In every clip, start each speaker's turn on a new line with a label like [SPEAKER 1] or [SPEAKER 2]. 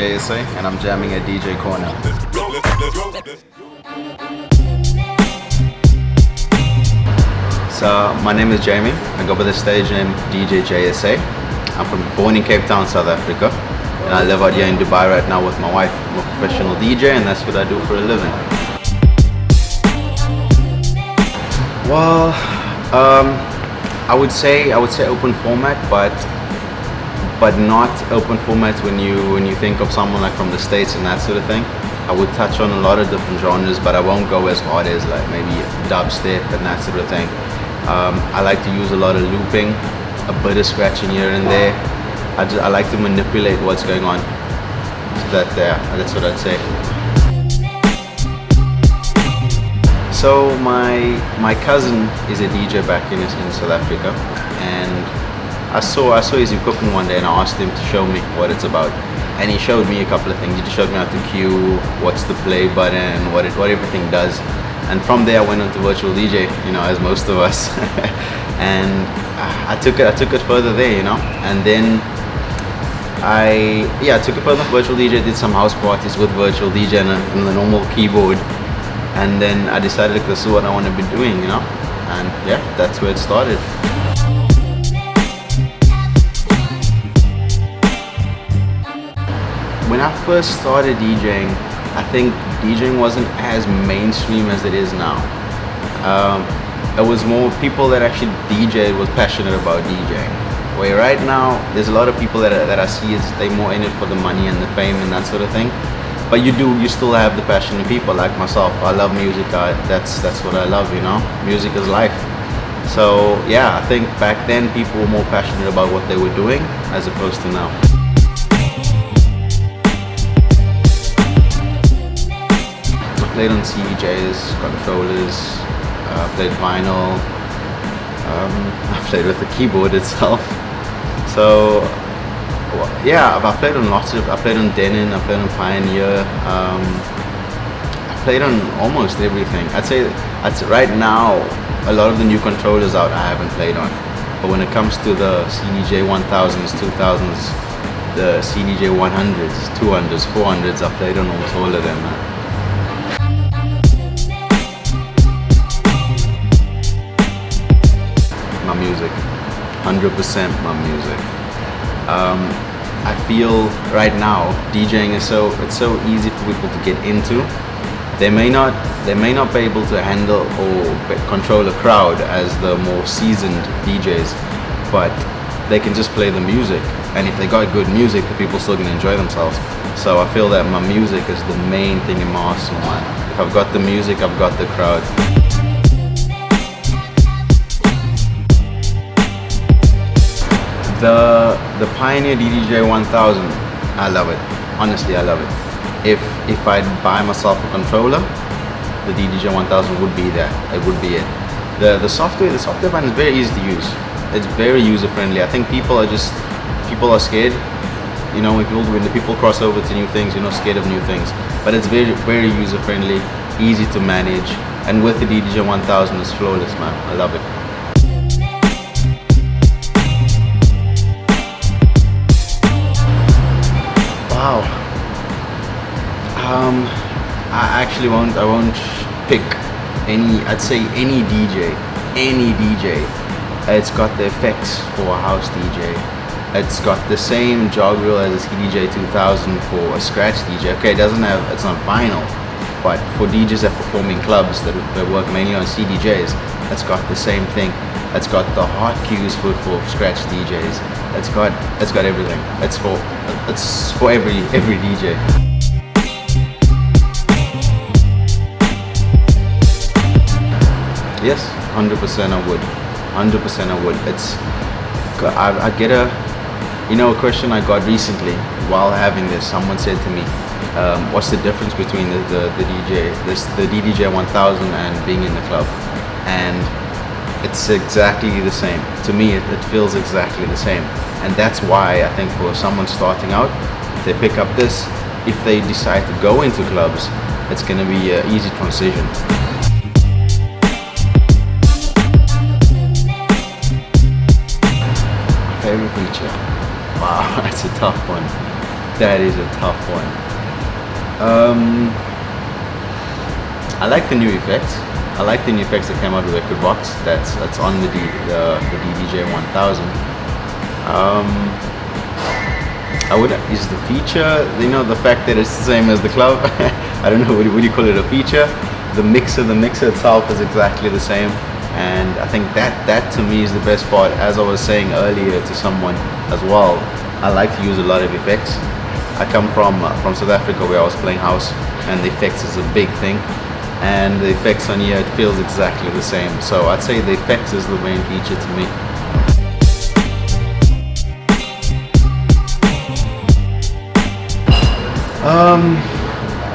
[SPEAKER 1] JSA, and I'm jamming at DJ Corner. So my name is Jamie. I go by the stage name DJ JSA. I'm born in Cape Town, South Africa, and I live out here in Dubai right now with my wife. I'm a professional DJ, and that's what I do for a living. Well, I would say open format, but not open format when you think of someone like from the States and that sort of thing. I would touch on a lot of different genres, but I won't go as hard as like maybe dubstep and that sort of thing. I like to use a lot of looping, a bit of scratching here and there. I like to manipulate what's going on. So that's what I'd say. So my cousin is a DJ back in South Africa, and I saw his equipment one day, and I asked him to show me what it's about. And he showed me a couple of things. He just showed me how to cue, what's the play button, what everything does. And from there I went on to virtual DJ, as most of us. And I took it further there, And then I took it further. Virtual DJ, did some house parties with virtual DJ and the normal keyboard. And then I decided this is what I want to be doing, And yeah, that's where it started. When I first started DJing, I think DJing wasn't as mainstream as it is now. It was more people that actually DJ was passionate about DJing. Where right now, there's a lot of people that I see they're more in it for the money and the fame and that sort of thing. But you still have the passionate people like myself. I love music. That's what I love, Music is life. So yeah, I think back then people were more passionate about what they were doing as opposed to now. I played on CDJs, controllers, played vinyl. I played with the keyboard itself. So yeah, I played on I played on Denon, I played on Pioneer, I played on almost everything. I'd say right now, a lot of the new controllers out I haven't played on. But when it comes to the CDJ-1000s, 2000s, the CDJ-100s, 200s, 400s, I played on almost all of them, man. My music, 100% my music. I feel right now DJing is so easy for people to get into. They may not be able to handle or control a crowd as the more seasoned DJs, but they can just play the music, and if they got good music, the people still gonna enjoy themselves. So I feel that my music is the main thing in my arsenal, man. If I've got the music, I've got the crowd. The Pioneer DDJ-1000, I love it. Honestly, I love it. If I'd buy myself a controller, the DDJ-1000 would be that. It would be it. The software button is very easy to use. It's very user friendly. I think people are scared. When the people cross over to new things, scared of new things. But it's very, very user friendly, easy to manage, and with the DDJ-1000, it's flawless, man. I love it. Wow. I actually won't pick any. I'd say any DJ. It's got the effects for a house DJ. It's got the same jog reel as a CDJ-2000 for a scratch DJ. Okay, it's not vinyl, but for DJs that perform in clubs that work mainly on CDJs, it's got the same thing. It's got the hot cues for scratch DJs. It's got everything. It's for every DJ. Yes, 100% I would. 100% I would. I get a question I got recently while having this. Someone said to me, what's the difference between the DDJ-1000 and being in the club? And it's exactly the same. To me, it feels exactly the same. And that's why I think for someone starting out, if they pick up this, if they decide to go into clubs, it's going to be an easy transition. Favorite feature? Wow, that's a tough one. That is a tough one. I like the new effects. I like the new effects that came out with Rekordbox. That's on the DDJ-1000. I would is the feature. You know, the fact that it's the same as the club. I don't know, what do you call it, a feature? The mixer itself is exactly the same, and I think that to me is the best part. As I was saying earlier to someone as well, I like to use a lot of effects. I come from South Africa, where I was playing house, and the effects is a big thing, and the effects on here, it feels exactly the same. So I'd say the effects is the main feature to me.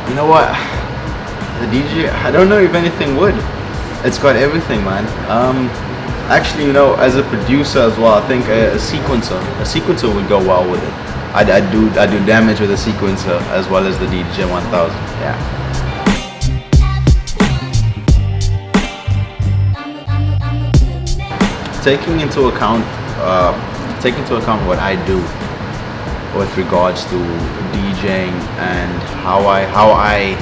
[SPEAKER 1] You know what? The DJ, I don't know if anything would. It's got everything, man. Actually, you know, as a producer as well, I think a sequencer would go well with it. I do damage with a sequencer as well as the DDJ-1000. Yeah. Taking into account what I do with regards to DJing and how I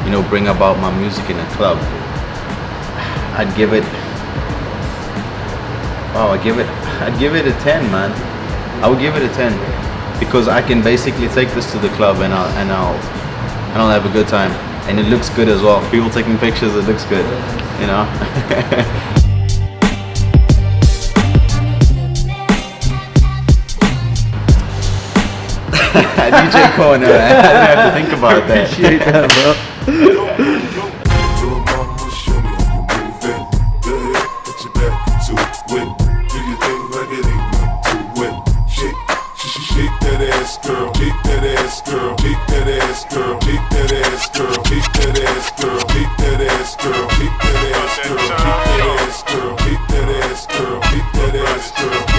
[SPEAKER 1] you know, bring about my music in a club, I'd give it a 10, man. I would give it a 10, because I can basically take this to the club and I'll have a good time, and it looks good as well. People taking pictures, it looks good, you know. DJ Corner, I didn't have to think about that.
[SPEAKER 2] Appreciate that, bro.
[SPEAKER 3] Shake that ass, girl. Shake that ass, girl. Shake that ass, girl. Shake that ass, girl. Shake that ass, girl. Shake that ass, girl. Shake that ass, girl. Shake that ass, girl. Shake that ass, girl. Shake that ass, girl.